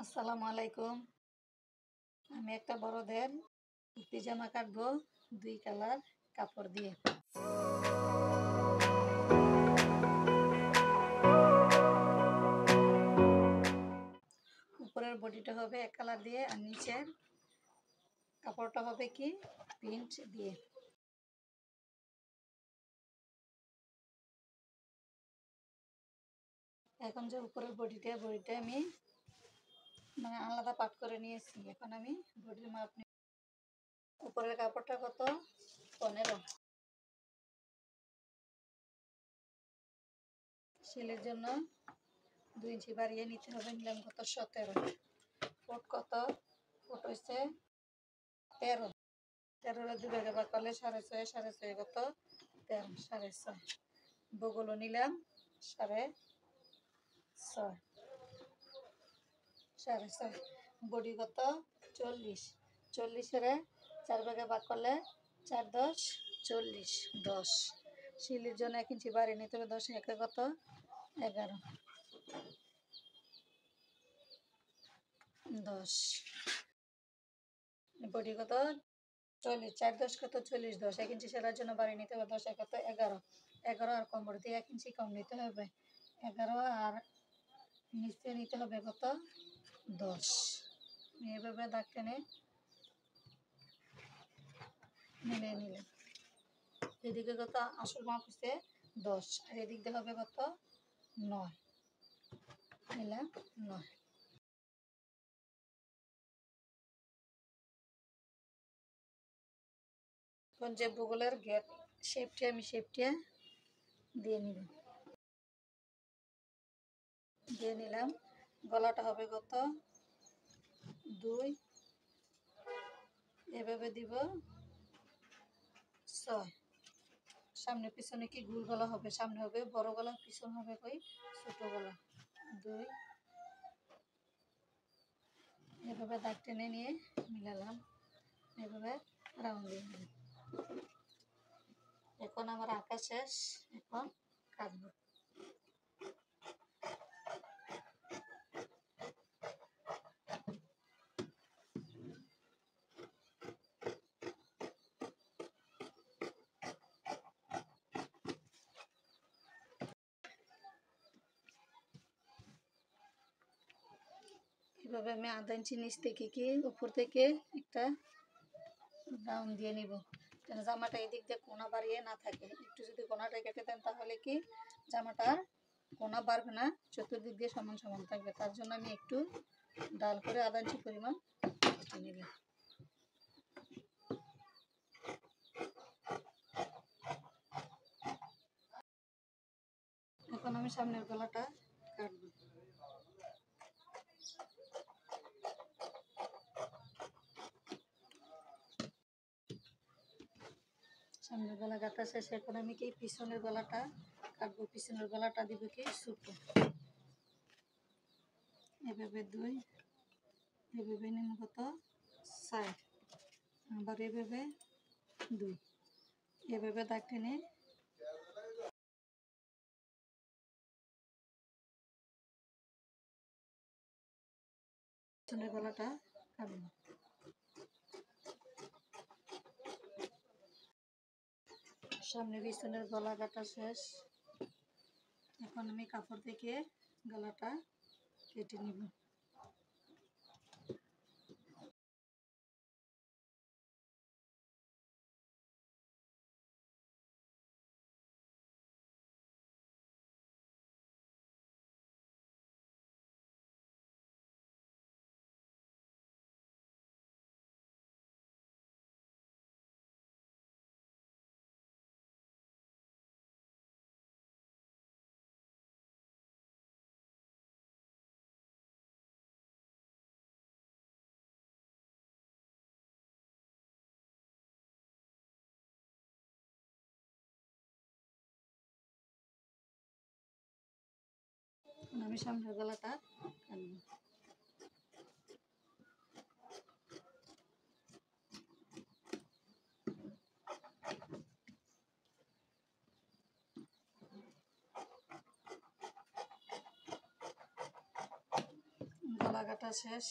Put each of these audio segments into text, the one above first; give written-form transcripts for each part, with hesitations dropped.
আসসালামু আলাইকুম। আমি একটা বড়দের কুর্তি জামা কাটবো 2 কালার কাপড় দিয়ে। উপরের বডিটা হবে এক কালার দিয়ে আর নিচের কাপড়টা হবে কি প্রিন্ট দিয়ে। এখন যে উপরের বডিটা আমি আলাদা পাট করে নিয়েছি। এখন আমি বডির মাপ নিয়ে উপরের কাপড়টা কত 15, সেলের জন্য 2 ইঞ্চি বাড়িয়ে নিতে হবে। নিলাম কত 17, ফুট কত ফুট হচ্ছে 13, 13 2 ভাগে ভাগ করলে 6.5, 6.5 কত 13, 6.5 বগলও নিলাম 6.5, 6.5 বডি কত 40, 40 4 ভাগে ভাগ করলে 4 10 40, 10 শিলির জন্য 1 ইঞ্চি বাড়িয়ে নিতে হবে। 10 একে কত 11, 10 বডি কত 40, 4 10 কত 40, 10 1 ইঞ্চি সেলার জন্য বাড়িয়ে নিতে হবে। 10 কত 11, 11 আর কোমর দিয়ে 1 ইঞ্চি কম নিতে হবে। 11 আর নিচে নিতে হবে কত 10। এইভাবে দাগ টেনে মিলিয়ে নিলে এদিকে কত আসল মাপ হচ্ছে 10 আর এদিক দিয়ে হবে কত 9, নিলাম 9। এখন যে ভূগোলের গেট শেপটা দিয়ে নিলাম। গলাটা হবে কত 2, এভাবে দিব 6। সামনে পিছনে কি গোল গলা হবে, সামনে হবে বড় গলা, পিছনে হবে কই ছোট গলা। 2 এভাবে দাগ টেনে নিয়ে মিলালাম, এভাবে রাউন্ড দিয়ে নিলাম। এখন আমার আঁকা শেষ, এখন কাটবো। এভাবে আমি আধা ইঞ্চি নিচ থেকে কি উপর থেকে একটা রাউন্ড দিয়ে নিব, যেন জামাটা এই দিক দিয়ে কোনা বাড়িয়ে না থাকে। একটু যদি কোনাটা কেটে দেন তাহলে কি জামাটার কোনা বাড়বে না, চতুর্দিক দিয়ে সমান সমান থাকবে। তার জন্য আমি একটু ডাল করে আধা ইঞ্চি পরিমাণ কেটে নিলাম। এখন আমি সামনের গলাটা কাটবো। সামনের গলা কাটা শেষ। এখন আমি কি পিছনের গলাটা কাটবো। পিছনের গলাটা দিব কি ছোট, এভাবে 2, এভাবে নিম কত 4, আবার এভাবে 2, এভাবে দাগ টেনে পিছনের গলাটা কাটবো। সামনে পিছনের গলা কাটা শেষ। এখন আমি কাপড় থেকে গলাটা কেটে নিব। আমি সামনের গলাটা কাটবো। গলা কাটা শেষ।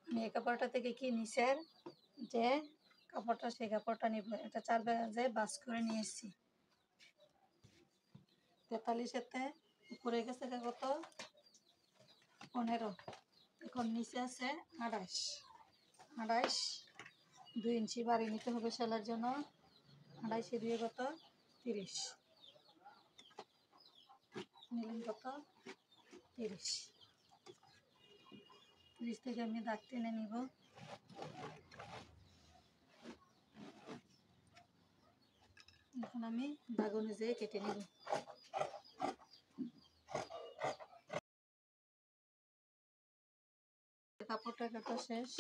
আমি এই কাপড়টা থেকে কি নিচের যে কাপড়টা সেই কাপড়টা নিব। এটা 4 ভাঁজে ভাঁজ করে নিয়ে এসেছি। 43-এতে উপরে গেছে কত 15, এখন নিচে আছে 28। 2 ইঞ্চি বাড়িয়ে নিতে হবে সেলাইয়ের জন্য। 28 2 কত 30, নিলাম কত 30। 30 থেকে আমি দাগ টেনে নিব। এখন আমি দাগ অনুযায়ী কেটে নেব। কাপড়টা কাটা শেষ।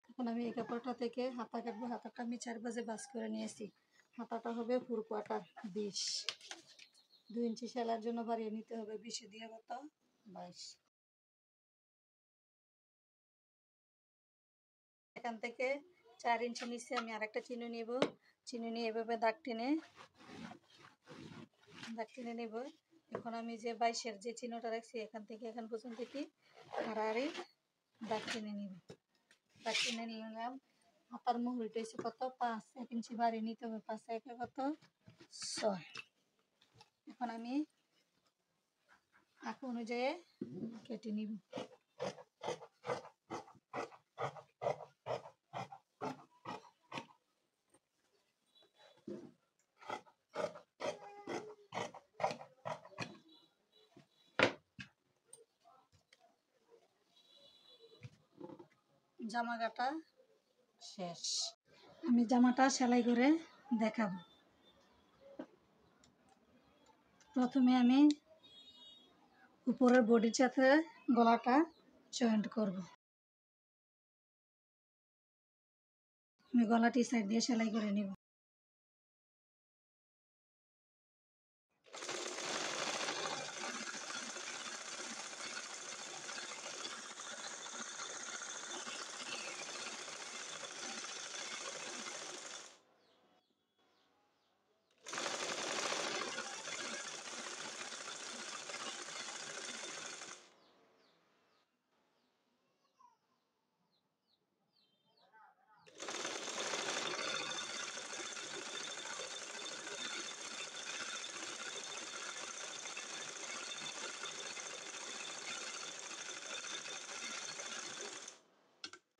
এখন আমি এই কাপড়টা থেকে হাতা কাটবো। হাতাটা আমি 4 ভাঁজে ভাঁজ করে নিয়েছি। হাতাটা হবে 4 কোয়ার্টার 20। 2 ইঞ্চি সেলাইয়ের জন্য বাড়িয়ে নিতে হবে। 20 দিয়ে কত 22। এখান থেকে 4 ইঞ্চি নিচে আমি আরেকটা চিহ্ন নিব। চিহ্ন নিয়ে এভাবে দাগ টেনে নেব। এখন আমি যে 22-এর যে চিহ্নটা রাখছি এখান থেকে এখান পর্যন্ত কি হারাহারি দাগ টেনে নিব। দাগ টেনে নিলাম। হাতার মুহুরিটা হচ্ছে কত 5, 1 ইঞ্চি বাড়িয়ে নিতে হবে। 5 1 কত 6। এখন আমি আঁক অনুযায়ী কেটে নিব। জামা কাটা শেষ। আমি জামাটা সেলাই করে দেখাবো। প্রথমে আমি উপরের বডির সাথে গলাটা জয়েন্ট করব। আমি গলাটি সাইড দিয়ে সেলাই করে নিব।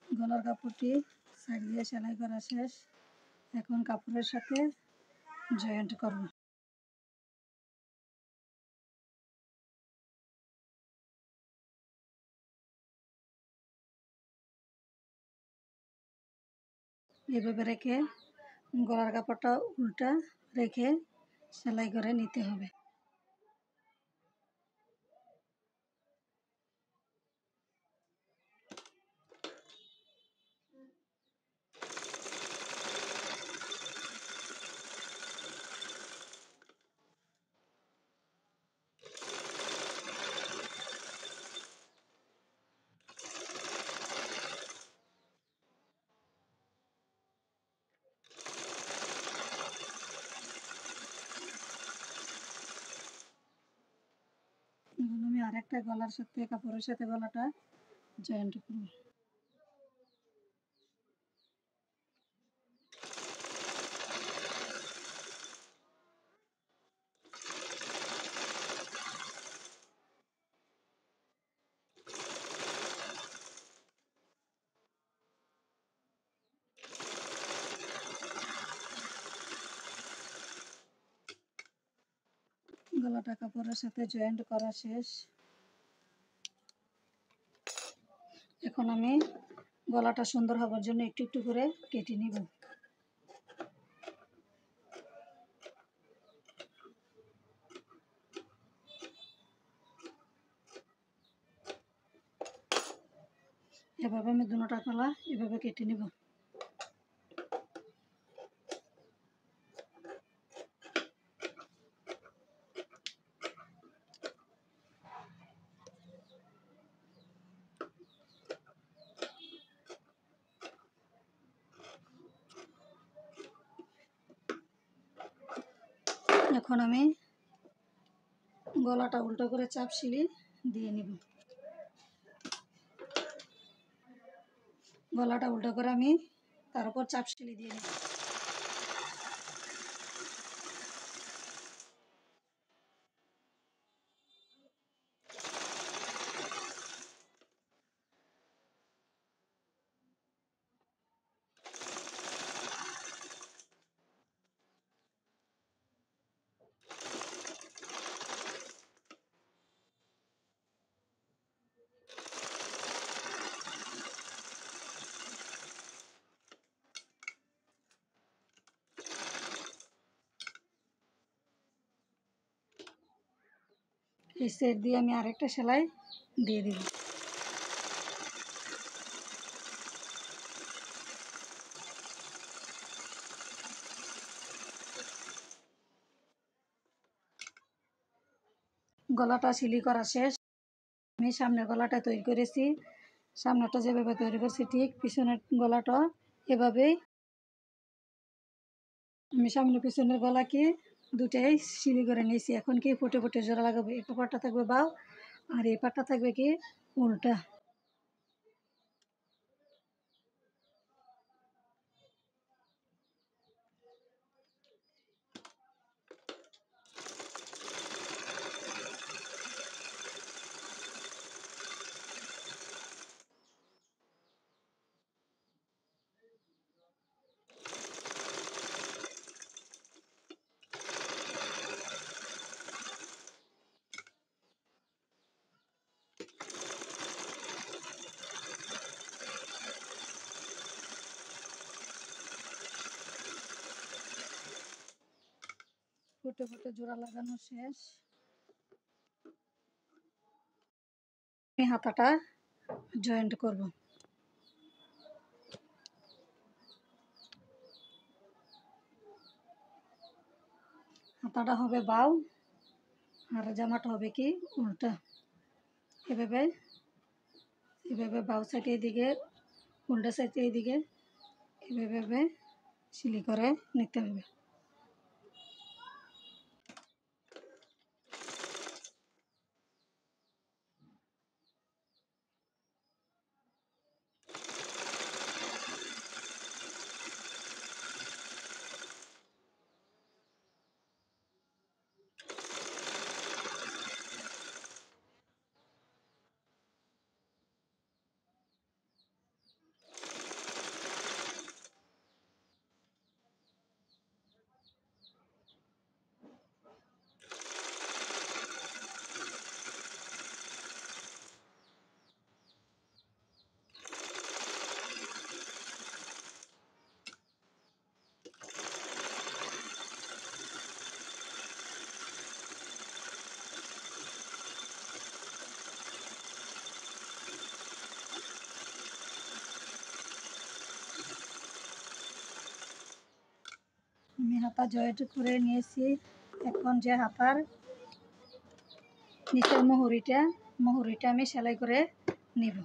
গলার কাপড়টি সাইড দিয়ে সেলাই করা শেষ। এখন কাপড়ের সাথে জয়েন্ট করব। এভাবে রেখে গলার কাপড়টা উল্টা রেখে সেলাই করে নিতে হবে। এখন আমি আরেকটা গলার সাথে কাপড়ের সাথে গলাটা জয়েন্ট করব। গলাটা কাপড়ের সাথে জয়েন্ট করা শেষ। এখন আমি গলাটা সুন্দর হবার জন্য একটু একটু করে কেটে নিব। এভাবে আমি দুটোটা গলা এভাবে কেটে নিব। এখন আমি গলাটা উল্টো করে চাপ সিলি দিয়ে নিব। গলাটা উল্টো করে আমি তার উপর চাপ সিলি দিয়ে নিব। এই সেট দিয়ে আমি আরেকটা সেলাই দিয়ে দিব। গলাটা সিলি করা শেষ। আমি সামনের গলাটা তৈরি করেছি। সামনেটা যেভাবে তৈরি করছি ঠিক পিছনের গলাটা এভাবেই। আমি সামনে পিছনের গলাকে দুটাই সিলি করে নিয়েছি। এখন কি ফুটে ফুটে জোড়া লাগাবো। এই পাটটা থাকবে বাউ আর এই পাটটা থাকবে কি উল্টা। ফুটে ফুটে জোড়া লাগানো শেষ। আমি হাতাটা জয়েন্ট করব। হাতাটা হবে বাউ আর জামাটা হবে কি উল্টা। এভাবে এভাবে বাউ সাইডে এদিকে উল্টা সাইডে এদিকে এভাবে সিলি করে নিতে হবে। আমি হাতা জয়েন্ট করে নিয়েছি। এখন যে হাতার নিচের মুহুরিটা আমি সেলাই করে নিব।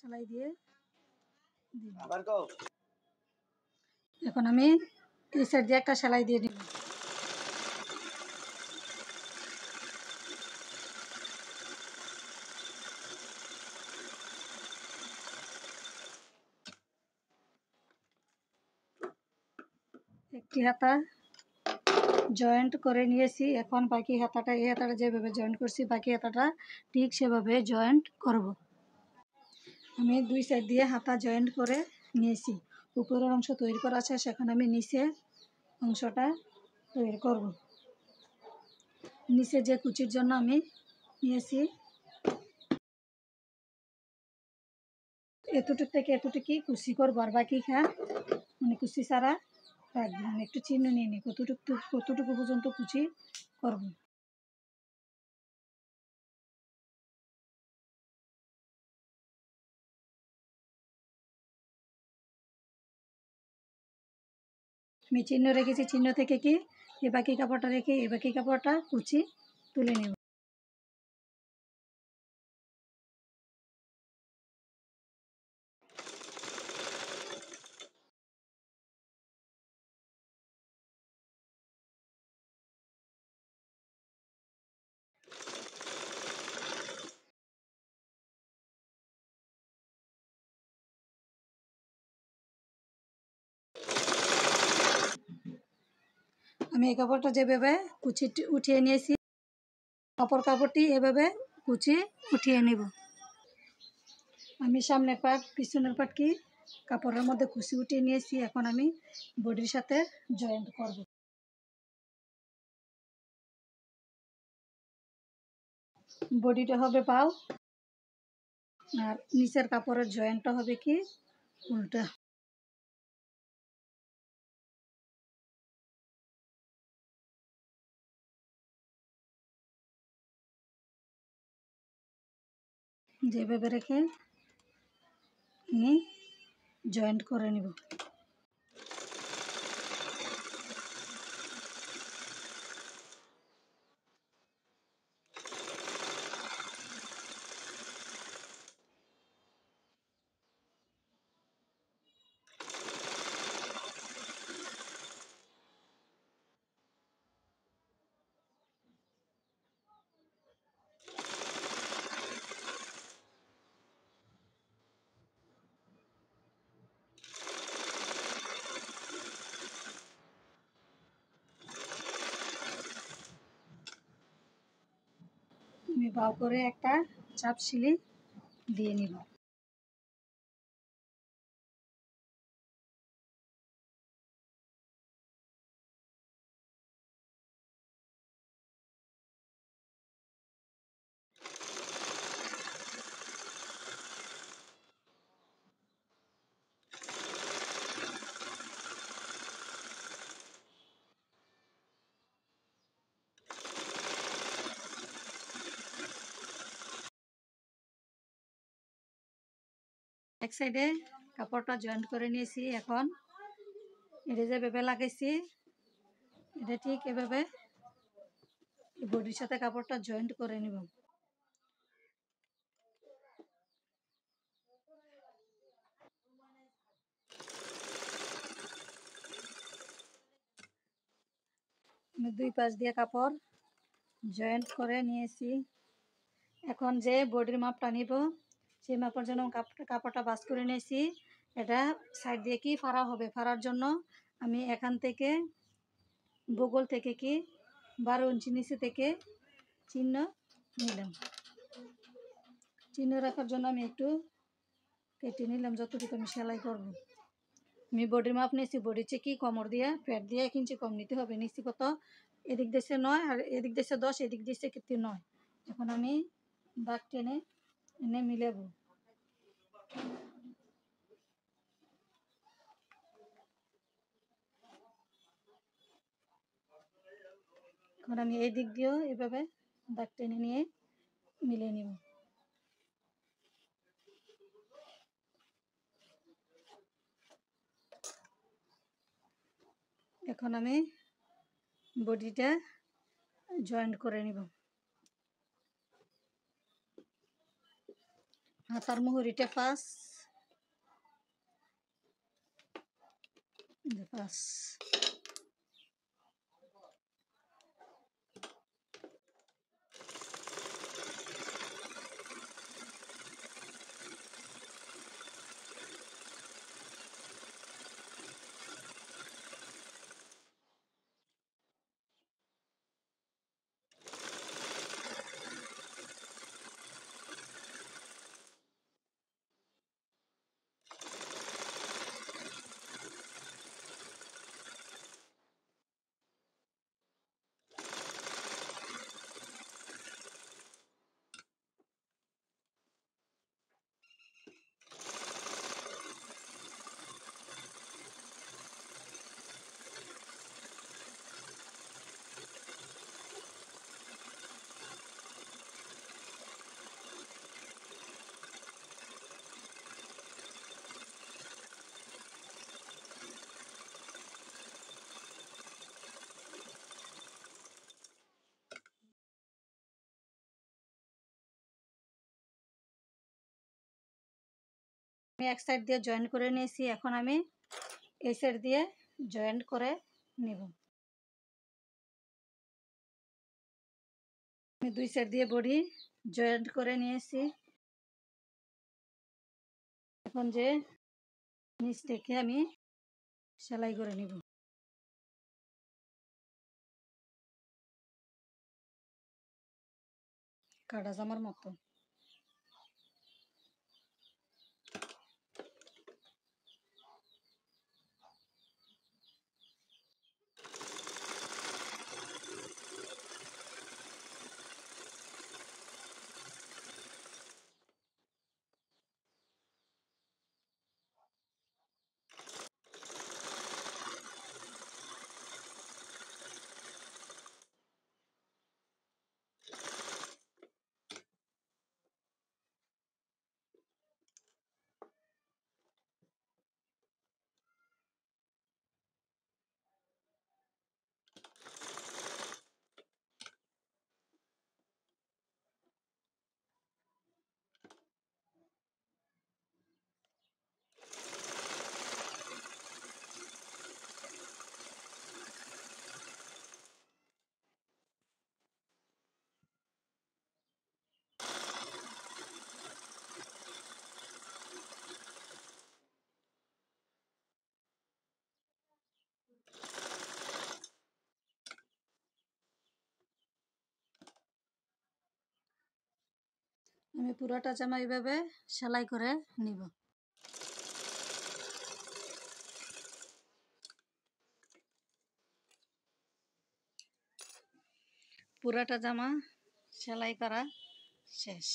সেলাই দিয়ে এখন আমি এই সাইড দিয়ে একটা সেলাই দিয়ে নিব। একটি হাতা জয়েন্ট করে নিয়েছি। এখন বাকি হাতাটা এই হাতাটা যেভাবে জয়েন্ট করছি বাকি হাতাটা ঠিক সেভাবে জয়েন্ট করব। আমি দুই সাইড দিয়ে হাতা জয়েন্ট করে নিয়েছি। উপরের অংশ তৈরি করা আছে, সেখানে আমি নিচের অংশটা তৈরি করব। নিচে যে কুচির জন্য আমি নিয়েছি এতটুক থেকে এতটুকুই কুচি করবো আর বাকি মানে কুচি ছাড়া রাখবো। আমি একটু চিহ্ন নিয়ে নিই কতটুকু পর্যন্ত কুচি করব। আমি চিহ্ন রেখেছি, চিহ্ন থেকে কি এই বাকি কাপড়টা রেখে এই বাকি কাপড়টা কুচি তুলে নেব। আমি এই কাপড়টা যেভাবে কুচি উঠিয়ে নিয়েছি, অপর কাপড়টি এভাবে কুচি উঠিয়ে নেব। আমি সামনের পাট পিছনের পাট কি কাপড়ের মধ্যে কুচি উঠিয়ে নিয়েছি। এখন আমি বডির সাথে জয়েন্ট করব। বডিটা হবে পাও আর নিচের কাপড়ের জয়েন্টটা হবে কি উল্টা। যেভাবে রেখে আমি জয়েন্ট করে নেব। আমি বাউ করে একটা চাপ সিলি দিয়ে নিব। এক সাইডে কাপড়টা জয়েন্ট করে নিয়েছি। এখন এটা যেভাবে লাগাইছি এটা ঠিক এভাবে বডির সাথে কাপড়টা জয়েন্ট করে নিব। আমি দুই পাশ দিয়ে কাপড় জয়েন্ট করে নিয়েছি। এখন যে বডির মাপটা নিব সেই মাপের জন্য কাপড়টা ভাঁজ করে নিয়েছি। এটা সাইড দিয়ে কি ফাড়া হবে, ফাড়ার জন্য আমি এখান থেকে বগল থেকে কি 12 ইঞ্চি নিচে থেকে চিহ্ন নিলাম। চিহ্ন রাখার জন্য আমি একটু কেটে নিলাম যতটুকু আমি সেলাই করব। আমি বডির মাপ নিয়েছি, বডির চেয়ে কি কোমর দিয়ে পেট দিয়ে 1 ইঞ্চি কম নিতে হবে। নিচ্ছি কত, এদিক দেশে 9 আর এদিক দেশে 10, এদিক দেশে 9। এখন আমি দাগ টেনে এনে মিলাবো। এখন আমি এই দিক দিয়েও এভাবে দাগ টেনে নিয়ে মিলিয়ে নিব। এখন আমি বডিটা জয়েন্ট করে নিব। হাতার মুহুরিটা পাঁচ। আমি এক সাইড দিয়ে জয়েন করে নিয়েছি, এখন আমি এই সাইড দিয়ে জয়েন করে নিব। আমি দুই সাইড দিয়ে বডি জয়েন্ট করে নিয়েছি। এখন যে নিচ থেকে আমি সেলাই করে নিব কাটা জামার মতো। আমি পুরোটা জামা এইভাবে সেলাই করে নিব। পুরোটা জামা সেলাই করা শেষ।